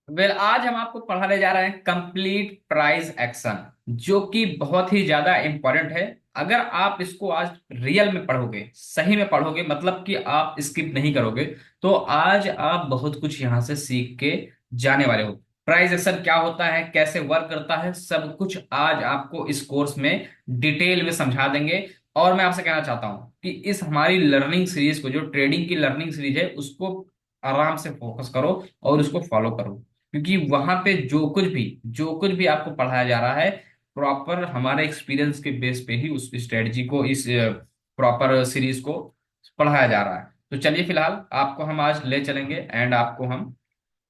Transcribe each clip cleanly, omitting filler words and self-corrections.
आज हम आपको पढ़ाने जा रहे हैं कंप्लीट प्राइस एक्शन, जो कि बहुत ही ज्यादा इंपॉर्टेंट है। अगर आप इसको आज रियल में पढ़ोगे, सही में पढ़ोगे, मतलब कि आप स्किप नहीं करोगे, तो आज आप बहुत कुछ यहां से सीख के जाने वाले हो। प्राइस एक्शन क्या होता है, कैसे वर्क करता है, सब कुछ आज आपको इस कोर्स में डिटेल में समझा देंगे। और मैं आपसे कहना चाहता हूं कि इस हमारी लर्निंग सीरीज को, जो ट्रेडिंग की लर्निंग सीरीज है, उसको आराम से फोकस करो और उसको फॉलो करो। क्योंकि वहां पे जो कुछ भी आपको पढ़ाया जा रहा है, प्रॉपर हमारे एक्सपीरियंस के बेस पे ही उस स्ट्रेटजी को, इस प्रॉपर सीरीज को पढ़ाया जा रहा है। तो चलिए, फिलहाल आपको हम आज ले चलेंगे एंड आपको हम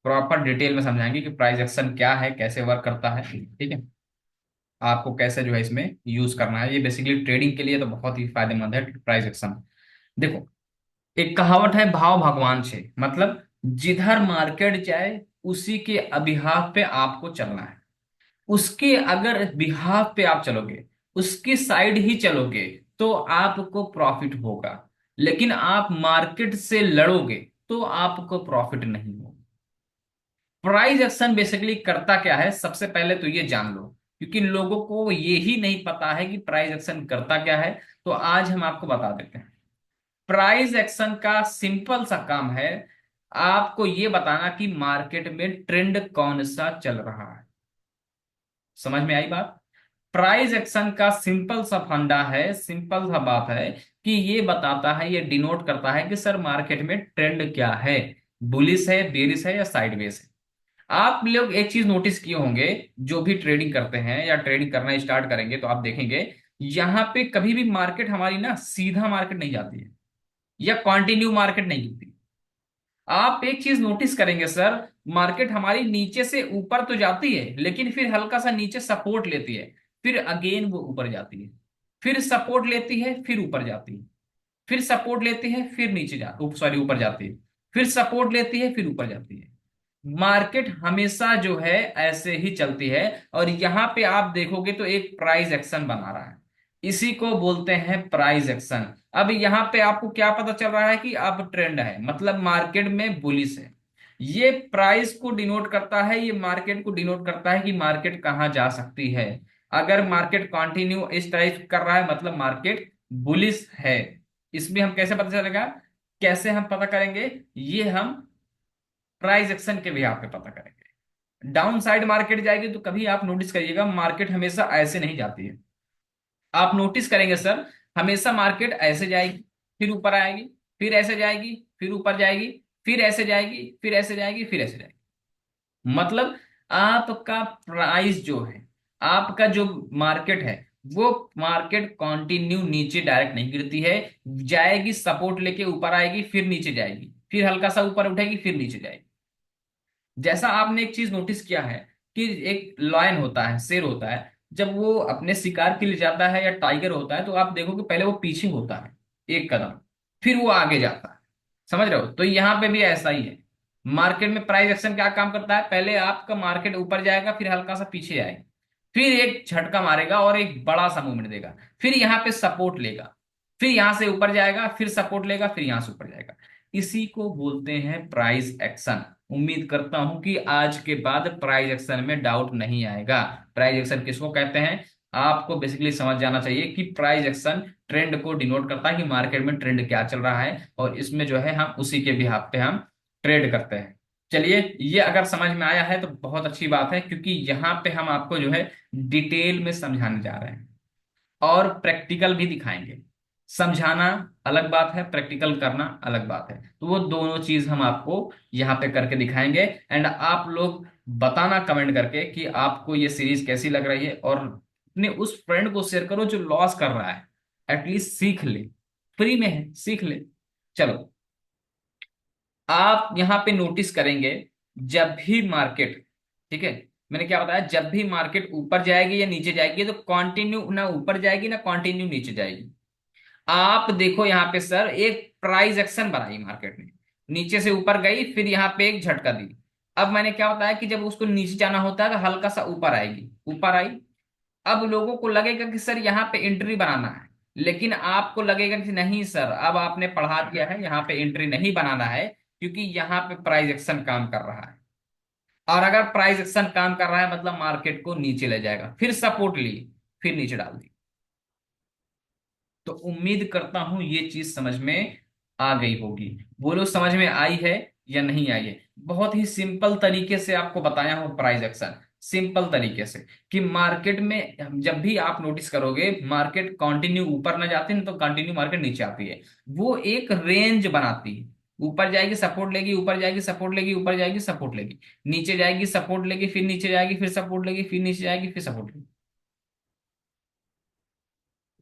प्रॉपर डिटेल में समझाएंगे कि प्राइस एक्शन क्या है, कैसे वर्क करता है। ठीक है, आपको कैसे जो है इसमें यूज करना है। ये बेसिकली ट्रेडिंग के लिए तो बहुत ही फायदेमंद है प्राइस एक्शन। देखो, एक कहावत है, भाव भगवान छे, मतलब जिधर मार्केट जाए उसी के अबिहाफ पे आपको चलना है। उसके अगर बिहाफ पे आप चलोगे, उसकी साइड ही चलोगे, तो आपको प्रॉफिट होगा। लेकिन आप मार्केट से लड़ोगे तो आपको प्रॉफिट नहीं होगा। प्राइस एक्शन बेसिकली करता क्या है, सबसे पहले तो ये जान लो, क्योंकि लोगों को ये ही नहीं पता है कि प्राइस एक्शन करता क्या है। तो आज हम आपको बता देते हैं। प्राइस एक्शन का सिंपल सा काम है, आपको ये बताना कि मार्केट में ट्रेंड कौन सा चल रहा है। समझ में आई बात? प्राइस एक्शन का सिंपल सा फंडा है, सिंपल सा बात है कि ये बताता है, ये डिनोट करता है कि सर मार्केट में ट्रेंड क्या है, बुलिश है, बेरिश है या साइडवेज है। आप लोग एक चीज नोटिस किए होंगे, जो भी ट्रेडिंग करते हैं या ट्रेडिंग करना स्टार्ट करेंगे तो आप देखेंगे, यहां पे कभी भी मार्केट हमारी ना सीधा मार्केट नहीं जाती है या कंटिन्यू मार्केट नहीं गिरती। आप एक चीज नोटिस करेंगे सर, मार्केट हमारी नीचे से ऊपर तो जाती है, लेकिन फिर हल्का सा नीचे सपोर्ट लेती है, फिर अगेन वो ऊपर जाती है, फिर सपोर्ट लेती है, फिर ऊपर जाती है, फिर सपोर्ट लेती है, फिर नीचे जा सॉरी ऊपर जाती है, फिर सपोर्ट लेती है, फिर ऊपर जाती है। मार्केट हमेशा जो है ऐसे ही चलती है। और यहां पे आप देखोगे तो एक प्राइस एक्शन बना रहा है, इसी को बोलते हैं प्राइस एक्शन। अब यहां पे आपको क्या पता चल रहा है कि अब ट्रेंड है, मतलब मार्केट में बुलिश है। ये प्राइस को डिनोट करता है, ये मार्केट को डिनोट करता है कि मार्केट कहां जा सकती है। अगर मार्केट कंटिन्यू इस तरह कर रहा है, मतलब मार्केट बुलिश है। इसमें हम कैसे पता चलेगा, कैसे हम पता करेंगे, ये हम प्राइस एक्शन के भी आप पे पता करेंगे। डाउन साइड मार्केट जाएगी तो कभी आप नोटिस करिएगा, मार्केट हमेशा ऐसे नहीं जाती है। आप नोटिस करेंगे सर, हमेशा मार्केट ऐसे जाएगी, फिर ऊपर आएगी, फिर ऐसे जाएगी, फिर ऊपर जाएगी, फिर ऐसे जाएगी, फिर ऐसे जाएगी, फिर ऐसे जाएगी। मतलब आपका प्राइस जो है, आपका जो मार्केट है, वो मार्केट कंटिन्यू नीचे डायरेक्ट नहीं गिरती है। जाएगी, सपोर्ट लेके ऊपर आएगी, फिर नीचे जाएगी, फिर हल्का सा ऊपर उठेगी, फिर नीचे जाएगी। जैसा आपने एक चीज नोटिस किया है कि एक लायन होता है, शेर होता है, जब वो अपने शिकार के लिए जाता है, या टाइगर होता है, तो आप देखोगे पहले वो पीछे होता है एक कदम, फिर वो आगे जाता है। समझ रहे हो? तो यहाँ पे भी ऐसा ही है। मार्केट में प्राइस एक्शन क्या काम करता है, पहले आपका मार्केट ऊपर जाएगा, फिर हल्का सा पीछे आएगा, फिर एक झटका मारेगा और एक बड़ा सा मूवमेंट देगा, फिर यहाँ पे सपोर्ट लेगा, फिर यहां से ऊपर जाएगा, फिर सपोर्ट लेगा, फिर यहां से ऊपर जाएगा। इसी को बोलते हैं प्राइस एक्शन। उम्मीद करता हूं कि आज के बाद प्राइस एक्शन में डाउट नहीं आएगा। प्राइस एक्शन किसको कहते हैं, आपको बेसिकली समझ जाना चाहिए कि प्राइस एक्शन ट्रेंड को डिनोट करता है कि मार्केट में ट्रेंड क्या चल रहा है, और इसमें जो है हम उसी के बिहाफ पे हम ट्रेड करते हैं। चलिए, ये अगर समझ में आया है तो बहुत अच्छी बात है, क्योंकि यहाँ पे हम आपको जो है डिटेल में समझाने जा रहे हैं और प्रैक्टिकल भी दिखाएंगे। समझाना अलग बात है, प्रैक्टिकल करना अलग बात है, तो वो दोनों चीज हम आपको यहाँ पे करके दिखाएंगे। एंड आप लोग बताना कमेंट करके कि आपको ये सीरीज कैसी लग रही है, और अपने उस फ्रेंड को शेयर करो जो लॉस कर रहा है, एटलीस्ट सीख ले, फ्री में है, सीख ले। चलो, आप यहाँ पे नोटिस करेंगे, जब भी मार्केट, ठीक है, मैंने क्या बताया, जब भी मार्केट ऊपर जाएगी या नीचे जाएगी, तो कंटिन्यू ना ऊपर जाएगी ना कंटिन्यू नीचे जाएगी। आप देखो यहाँ पे सर, एक प्राइस एक्शन बनाई मार्केट ने, नीचे से ऊपर गई, फिर यहाँ पे एक झटका दी। अब मैंने क्या बताया कि जब उसको नीचे जाना होता है तो हल्का सा ऊपर आएगी, ऊपर आई। अब लोगों को लगेगा कि सर यहाँ पे एंट्री बनाना है, लेकिन आपको लगेगा कि नहीं सर, अब आपने पढ़ा दिया है, यहाँ पे एंट्री नहीं बनाना है, क्योंकि यहाँ पे प्राइस एक्शन काम कर रहा है। और अगर प्राइस एक्शन काम कर रहा है मतलब मार्केट को नीचे ले जाएगा, फिर सपोर्ट ली, फिर नीचे डाल दी। तो उम्मीद करता हूं ये चीज समझ में आ गई होगी। बोलो समझ में आई है या नहीं आई है? बहुत ही सिंपल तरीके से आपको बताया हूं प्राइस एक्शन, सिंपल तरीके से, कि मार्केट में जब भी आप नोटिस करोगे मार्केट कंटिन्यू ऊपर ना जाती है तो कंटिन्यू मार्केट नीचे आती है, वो एक रेंज बनाती है। ऊपर जाएगी सपोर्ट लेगी, ऊपर जाएगी सपोर्ट लेगी, ऊपर जाएगी सपोर्ट लेगी, नीचे जाएगी सपोर्ट लेगी, फिर नीचे जाएगी, फिर सपोर्ट लेगी, फिर नीचे जाएगी, फिर सपोर्ट लेगी।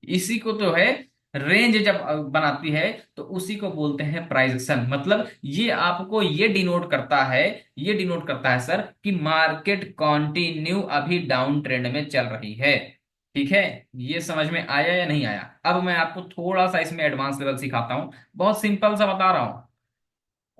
इसी को तो है रेंज, जब बनाती है तो उसी को बोलते हैं प्राइस एक्शन। मतलब ये आपको ये डिनोट करता है, ये डिनोट करता है सर कि मार्केट कंटिन्यू अभी डाउन ट्रेंड में चल रही है। ठीक है, ये समझ में आया या नहीं आया? अब मैं आपको थोड़ा सा इसमें एडवांस लेवल सिखाता हूं, बहुत सिंपल सा बता रहा हूं,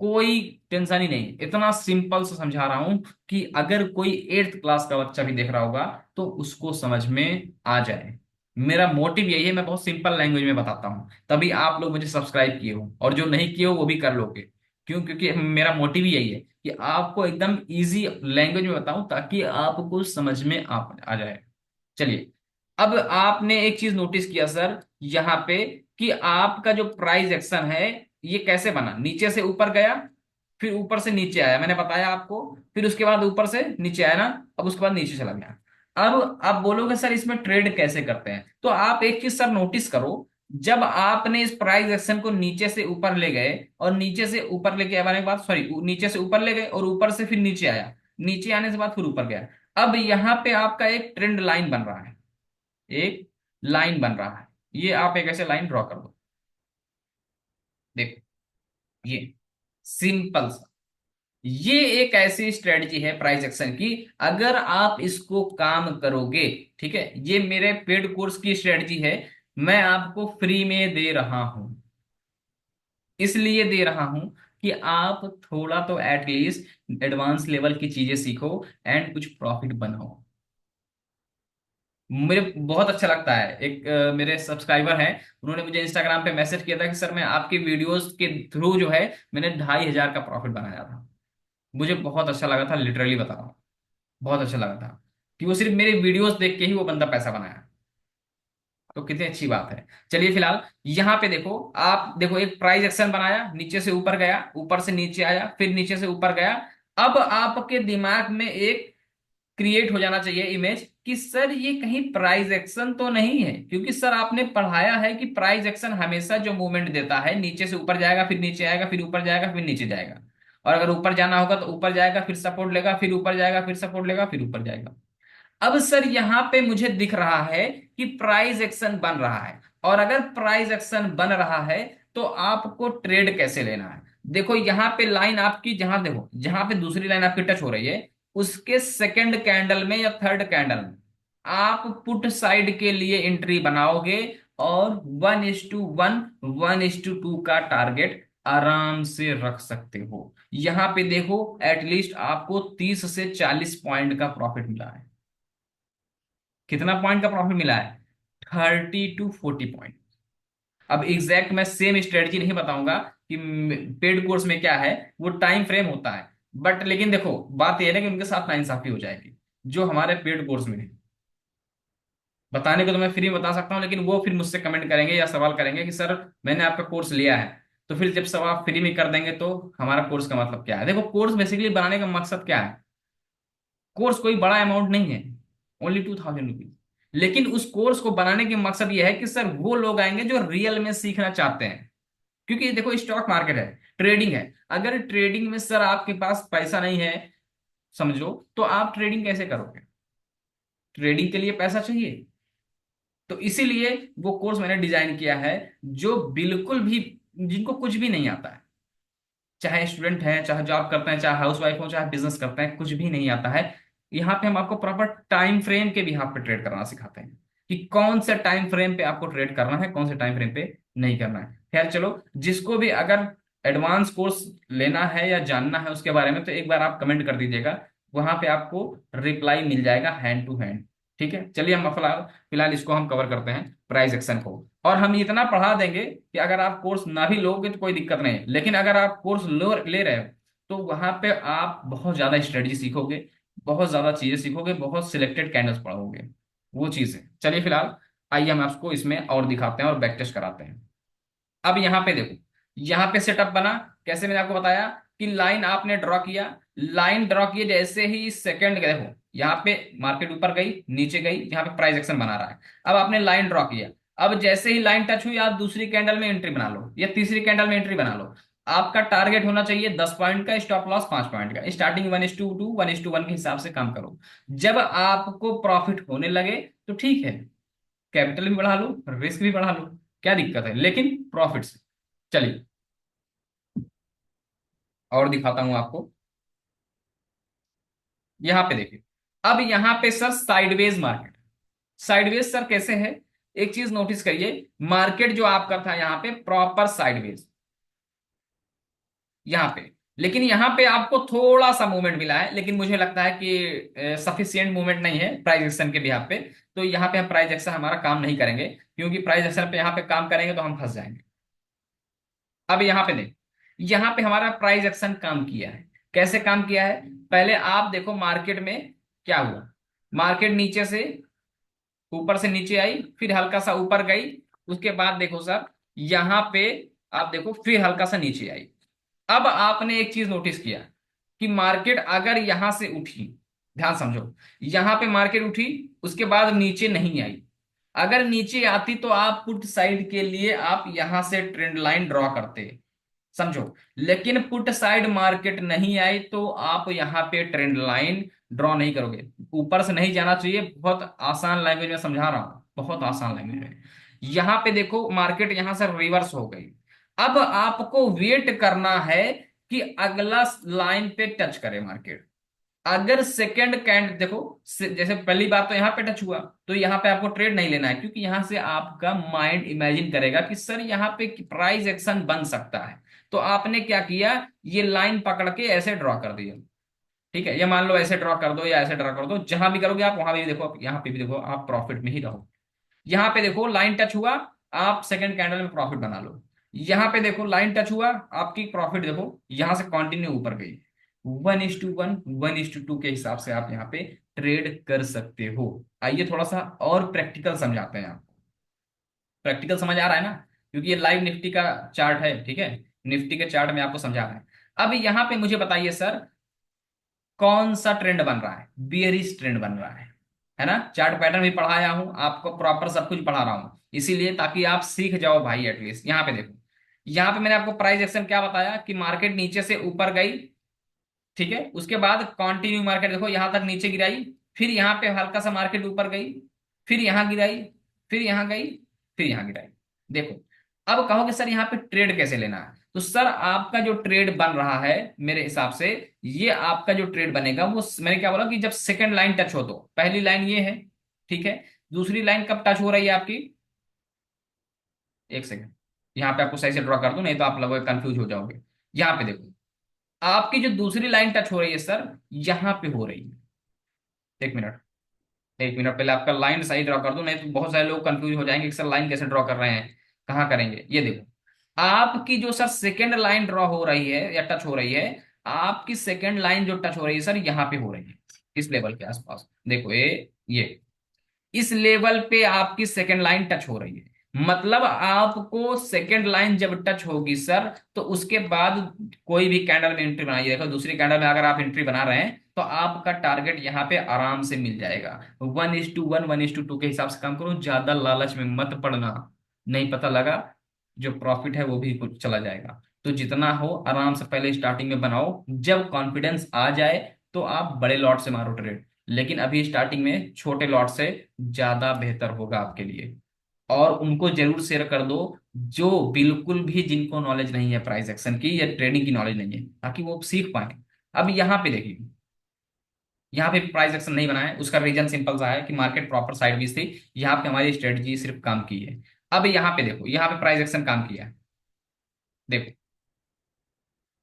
कोई टेंशन ही नहीं, इतना सिंपल से समझा रहा हूं कि अगर कोई एट्थ क्लास का बच्चा भी देख रहा होगा तो उसको समझ में आ जाए। मेरा मोटिव यही है, मैं बहुत सिंपल लैंग्वेज में बताता हूं, तभी आप लोग मुझे सब्सक्राइब किए हो, और जो नहीं किए हो वो भी कर लोगे। क्यों? क्योंकि मेरा मोटिव ही यही है कि आपको एकदम इजी लैंग्वेज में बताऊं ताकि आपको समझ में आ जाए। चलिए, अब आपने एक चीज नोटिस किया सर यहाँ पे, कि आपका जो प्राइस एक्शन है ये कैसे बना, नीचे से ऊपर गया, फिर ऊपर से नीचे आया, मैंने बताया आपको, फिर उसके बाद ऊपर से नीचे आया ना, अब उसके बाद नीचे चला गया। अब आप बोलोगे सर इसमें ट्रेड कैसे करते हैं, तो आप एक चीज सर नोटिस करो, जब आपने इस प्राइस एक्शन को नीचे से ऊपर ले गए और नीचे से ऊपर लेके आने के बाद, सॉरी, नीचे से ऊपर ले गए और ऊपर से फिर नीचे आया, नीचे आने से बाद फिर ऊपर गया, अब यहाँ पे आपका एक ट्रेंड लाइन बन रहा है, एक लाइन बन रहा है। ये आप एक ऐसे लाइन ड्रॉ कर दो, देखो, ये सिंपल सा, ये एक ऐसी स्ट्रेटजी है प्राइस एक्शन की, अगर आप इसको काम करोगे, ठीक है, ये मेरे पेड कोर्स की स्ट्रेटजी है, मैं आपको फ्री में दे रहा हूं, इसलिए दे रहा हूं कि आप थोड़ा तो एटलीस्ट एडवांस लेवल की चीजें सीखो एंड कुछ प्रॉफिट बनाओ। मुझे बहुत अच्छा लगता है, एक मेरे सब्सक्राइबर हैं, उन्होंने मुझे इंस्टाग्राम पे मैसेज किया था कि सर मैं आपके वीडियोस के थ्रू जो है मैंने 2,500 का प्रॉफिट बनाया था। मुझे बहुत अच्छा लगा था, लिटरली बता रहा हूँ, बहुत अच्छा लगा था कि वो सिर्फ मेरे वीडियोस देख के ही वो बंदा पैसा बनाया। तो कितनी अच्छी बात है। चलिए फिलहाल यहाँ पे देखो, आप देखो एक प्राइस एक्शन बनाया, नीचे से ऊपर गया, ऊपर से नीचे आया, फिर नीचे से ऊपर गया। अब आपके दिमाग में एक क्रिएट हो जाना चाहिए इमेज कि सर ये कहीं प्राइस एक्शन तो नहीं है, क्योंकि सर आपने पढ़ाया है कि प्राइस एक्शन हमेशा जो मूवमेंट देता है नीचे से ऊपर जाएगा, फिर नीचे आएगा, फिर ऊपर जाएगा, फिर नीचे जाएगा, और अगर ऊपर जाना होगा तो ऊपर जाएगा, फिर सपोर्ट लेगा, फिर ऊपर जाएगा, फिर सपोर्ट लेगा, फिर ऊपर जाएगा। अब सर यहां पे मुझे दिख रहा है कि प्राइस एक्शन बन रहा है, और अगर प्राइस एक्शन बन रहा है तो आपको ट्रेड कैसे लेना है। देखो यहाँ पे लाइन आपकी, जहां देखो जहां पे दूसरी लाइन आपकी टच हो रही है, उसके सेकंड कैंडल में या थर्ड कैंडल में आप पुट साइड के लिए एंट्री बनाओगे, और 1:1, 1:2 का टारगेट आराम से रख सकते हो। यहां पे देखो एटलीस्ट आपको 30 से 40 पॉइंट का प्रॉफिट मिला है। कितना पॉइंट का प्रॉफिट मिला है? 30 to 40 पॉइंट। अब एग्जैक्ट मैं सेम स्ट्रेटजी नहीं बताऊंगा कि पेड कोर्स में क्या है, वो टाइम फ्रेम होता है, बट लेकिन देखो बात यह है ना कि उनके साथ नाइंसाफी हो जाएगी जो हमारे पेड कोर्स में है। बताने को तो मैं फ्री में बता सकता हूँ, लेकिन वो फिर मुझसे कमेंट करेंगे या सवाल करेंगे कि सर मैंने आपका कोर्स लिया है, तो फिर जब सवाल फ्री में कर देंगे तो हमारा कोर्स का मतलब क्या है? देखो कोर्स बेसिकली बनाने का मकसद क्या है? कोर्स कोई बड़ा अमाउंट नहीं है, ओनली 2,000 रुपीज, लेकिन उस कोर्स को बनाने के मकसद ये है कि सर वो लोग आएंगे जो रियल में सीखना चाहते हैं। क्योंकि देखो स्टॉक मार्केट है, ट्रेडिंग है, अगर ट्रेडिंग में सर आपके पास पैसा नहीं है, समझो, तो आप ट्रेडिंग कैसे करोगे? ट्रेडिंग के लिए पैसा चाहिए। तो इसीलिए वो कोर्स मैंने डिजाइन किया है, जो बिल्कुल भी, जिनको कुछ भी नहीं आता है, चाहे स्टूडेंट हैं, चाहे जॉब करते हैं, चाहे हाउस वाइफ हो, चाहे बिजनेस करते हैं, कुछ भी नहीं आता है, यहाँ पे हम आपको प्रॉपर टाइम फ्रेम के भी यहाँ पे ट्रेड करना सिखाते हैं कि कौन से टाइम फ्रेम पे आपको ट्रेड करना है, कौन से टाइम फ्रेम पे नहीं करना है। खैर चलो, जिसको भी अगर एडवांस कोर्स लेना है या जानना है उसके बारे में, तो एक बार आप कमेंट कर दीजिएगा, वहां पे आपको रिप्लाई मिल जाएगा हैंड टू हैंड। ठीक है, चलिए हम फिलहाल फिलहाल इसको हम कवर करते हैं, प्राइस एक्शन को। और हम इतना पढ़ा देंगे कि अगर आप कोर्स ना भी लोगे तो कोई दिक्कत नहीं है, लेकिन अगर आप कोर्स लो ले रहे हो तो वहां पे आप बहुत ज्यादा स्ट्रेटजी सीखोगे, बहुत ज्यादा चीजें सीखोगे, बहुत सिलेक्टेड कैंडल्स पढ़ोगे, वो चीज है। चलिए फिलहाल आइए हम आपको इसमें और दिखाते हैं और बैक टेस्ट कराते हैं। अब यहाँ पे देखो, यहाँ पे सेटअप बना, कैसे मैंने आपको बताया कि लाइन आपने ड्रॉ किया, लाइन ड्रॉ किए जैसे ही सेकंड देखो, यहाँ पे मार्केट ऊपर गई नीचे गई, यहाँ पे प्राइस एक्शन बना रहा है। अब आपने लाइन ड्रॉ किया, अब जैसे ही लाइन टच हुई आप दूसरी कैंडल में एंट्री बना लो या तीसरी कैंडल में एंट्री बना लो। आपका टारगेट होना चाहिए 10 पॉइंट का, स्टॉप लॉस 5 पॉइंट का, स्टार्टिंग 1:2, 1:1 के हिसाब से काम करो। जब आपको प्रॉफिट होने लगे तो ठीक है, कैपिटल भी बढ़ा लो, रिस्क भी बढ़ा लो, क्या दिक्कत है, लेकिन प्रॉफिट से। चलिए और दिखाता हूं आपको। यहां पे देखिए, अब यहां पे sir sideways market, sideways sir कैसे है, एक चीज नोटिस करिए, मार्केट जो आपका था यहाँ पे प्रॉपर साइडवेज यहाँ पे, लेकिन यहाँ पे आपको थोड़ा सा मूवमेंट मिला है, लेकिन मुझे लगता है कि सफिशियंट मूवमेंट नहीं है प्राइस एक्शन के बिहाफ पे। तो यहाँ पे हम प्राइस एक्शन हमारा काम नहीं करेंगे, क्योंकि प्राइस एक्शन पे यहाँ पे काम करेंगे तो हम फंस जाएंगे। अब यहाँ पे देख, यहाँ पे हमारा प्राइस एक्शन काम किया है, कैसे काम किया है, पहले आप देखो मार्केट में क्या हुआ, मार्केट नीचे से ऊपर से नीचे आई, फिर हल्का सा ऊपर गई, उसके बाद देखो सर यहाँ पे आप देखो फिर हल्का सा नीचे आई। अब आपने एक चीज नोटिस किया कि मार्केट अगर यहां से उठी, ध्यान समझो, यहां पे मार्केट उठी, उसके बाद नीचे नहीं आई, अगर नीचे आती तो आप पुट साइड के लिए आप यहां से ट्रेंड लाइन ड्रॉ करते, समझो। लेकिन पुट साइड मार्केट नहीं आई तो आप यहाँ पे ट्रेंड लाइन ड्रॉ नहीं करोगे, ऊपर से नहीं जाना चाहिए। बहुत आसान लैंग्वेज में समझा रहा हूं, बहुत आसान लैंग्वेज में। यहाँ पे देखो मार्केट यहां से रिवर्स हो गई, अब आपको वेट करना है कि अगला लाइन पे टच करे मार्केट। अगर सेकंड कैंड देखो जैसे पहली बात तो यहाँ पे टच हुआ, तो यहाँ पे आपको ट्रेड नहीं लेना है, क्योंकि यहाँ से आपका माइंड इमेजिन करेगा कि सर यहाँ पे प्राइस एक्शन बन सकता है। तो आपने क्या किया, ये लाइन पकड़ के ऐसे ड्रॉ कर दिया, ठीक है, ये मान लो ऐसे ड्रॉ कर दो या ऐसे ड्रॉ कर दो, जहां भी करोगे आप वहां भी देखो, यहाँ पे भी देखो आप प्रॉफिट में ही रहो। यहाँ पे देखो लाइन टच हुआ, आप सेकंड कैंडल में प्रॉफिट बना लो। यहाँ पे देखो लाइन टच हुआ, आपकी प्रॉफिट देखो यहां से कंटिन्यू ऊपर गई, 1:1, 1:2 के हिसाब से आप यहाँ पे ट्रेड कर सकते हो। आइए थोड़ा सा और प्रैक्टिकल समझाते हैं आपको, प्रैक्टिकल समझ आ रहा है ना, क्योंकि ये लाइव निफ्टी का चार्ट है, ठीक है, निफ्टी के चार्ट में आपको समझा रहा है। अब यहाँ पे मुझे बताइए सर, कौन सा ट्रेंड बन रहा है, बियरिश ट्रेंड बन रहा है ना। चार्ट पैटर्न भी पढ़ाया हूं आपको, प्रॉपर सब कुछ पढ़ा रहा हूं, इसीलिए ताकि आप सीख जाओ भाई एटलीस्ट। यहाँ पे देखो, यहाँ पे मैंने आपको प्राइस एक्शन क्या बताया कि मार्केट नीचे से ऊपर गई, ठीक है, उसके बाद कंटिन्यू मार्केट देखो यहां तक नीचे गिराई, फिर यहाँ पे हल्का सा मार्केट ऊपर गई, फिर यहाँ गिराई, फिर यहाँ गई, फिर यहाँ गिराई। देखो, अब कहोगे सर यहाँ पे ट्रेड कैसे लेना है, तो सर आपका जो ट्रेड बन रहा है मेरे हिसाब से, ये आपका जो ट्रेड बनेगा वो मैंने क्या बोला कि जब सेकंड लाइन टच हो, तो पहली लाइन ये है, ठीक है, दूसरी लाइन कब टच हो रही है आपकी, एक सेकंड, यहाँ पे आपको सही से ड्रॉ कर दूं, नहीं तो आप लोग कंफ्यूज हो जाओगे। यहाँ पे देखो, आपकी जो दूसरी लाइन टच हो रही है सर, यहाँ पे हो रही है, एक मिनट, एक मिनट पहले आपका लाइन सही ड्रॉ कर दूं, नहीं तो बहुत सारे लोग कंफ्यूज हो जाएंगे कि सर लाइन कैसे ड्रॉ कर रहे हैं, कहाँ करेंगे। ये देखो, आपकी जो सर सेकेंड लाइन ड्रॉ हो रही है या टच हो रही है, आपकी सेकेंड लाइन जो टच हो रही है सर यहाँ पे हो रही है, इस लेवल के आसपास देखो, ये इस लेवल पे आपकी सेकेंड लाइन टच हो रही है। मतलब आपको सेकेंड लाइन जब टच होगी सर, तो उसके बाद कोई भी कैंडल में एंट्री बनाइए, देखो दूसरी कैंडल में अगर आप एंट्री बना रहे हैं तो आपका टारगेट यहाँ पे आराम से मिल जाएगा। 1:1, 1:2 के हिसाब से काम करो, ज्यादा लालच में मत पड़ना, नहीं पता लगा जो प्रॉफिट है वो भी कुछ चला जाएगा। तो जितना हो आराम से पहले स्टार्टिंग में बनाओ, जब कॉन्फिडेंस आ जाए तो आप बड़े लॉट से मारो ट्रेड, लेकिन अभी स्टार्टिंग में छोटे लॉट से ज्यादा बेहतर होगा आपके लिए। और उनको जरूर शेयर कर दो जो बिल्कुल भी जिनको नॉलेज नहीं है प्राइस एक्शन की या ट्रेडिंग की नॉलेज नहीं है, ताकि वो सीख पाए। अब यहाँ पे देखिए, यहाँ पे प्राइस एक्शन नहीं बना है, उसका रीजन सिंपल सा है कि मार्केट प्रॉपर साइडवेज थी, यहाँ पे हमारी स्ट्रेटजी सिर्फ काम की है। अब यहाँ पे देखो, यहाँ पे प्राइस एक्शन काम किया है, देखो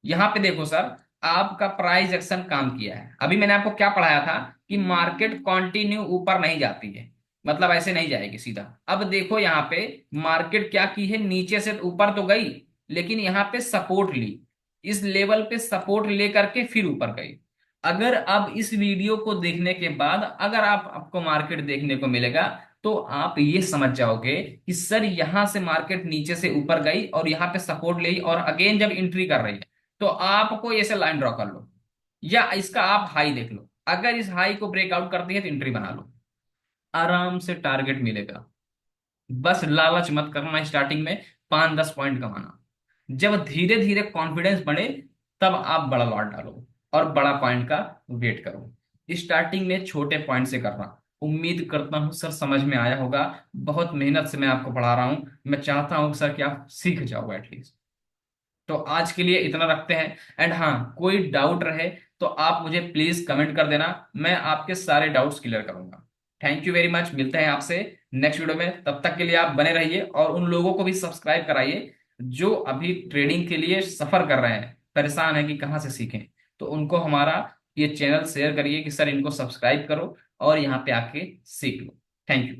यहाँ पे देखो सर, आपका प्राइस एक्शन काम किया है। अभी मैंने आपको क्या पढ़ाया था कि मार्केट कंटिन्यू ऊपर नहीं जाती है, मतलब ऐसे नहीं जाएगी सीधा। अब देखो यहाँ पे मार्केट क्या की है, नीचे से ऊपर तो गई, लेकिन यहाँ पे सपोर्ट ली, इस लेवल पे सपोर्ट लेकर के फिर ऊपर गई। अगर अब इस वीडियो को देखने के बाद अगर आपको मार्केट देखने को मिलेगा, तो आप ये समझ जाओगे कि सर यहां से मार्केट नीचे से ऊपर गई और यहाँ पे सपोर्ट ली और अगेन जब एंट्री कर रही है, तो आपको ऐसे लाइन ड्रॉ कर लो या इसका आप हाई देख लो। अगर इस हाई को ब्रेकआउट करती है तो एंट्री बना लो, आराम से टारगेट मिलेगा। बस लालच मत करना स्टार्टिंग में 5-10 पॉइंट कमाना। जब धीरे धीरे कॉन्फिडेंस बढ़े, तब आप बड़ा लॉट डालो और बड़ा पॉइंट का वेट करो। स्टार्टिंग में छोटे पॉइंट से करना। उम्मीद करता हूं सर समझ में आया होगा। बहुत मेहनत से मैं आपको पढ़ा रहा हूं, मैं चाहता हूं सर कि आप सीख जाओ एटलीस्ट। तो आज के लिए इतना रखते हैं। एंड हाँ, कोई डाउट रहे तो आप मुझे प्लीज कमेंट कर देना, मैं आपके सारे डाउट्स क्लियर करूंगा। थैंक यू वेरी मच, मिलते हैं आपसे नेक्स्ट वीडियो में। तब तक के लिए आप बने रहिए और उन लोगों को भी सब्सक्राइब कराइए जो अभी ट्रेडिंग के लिए सफर कर रहे हैं, परेशान है कि कहाँ से सीखें। तो उनको हमारा ये चैनल शेयर करिए कि सर इनको सब्सक्राइब करो और यहाँ पे आके सीख लो। Thank you.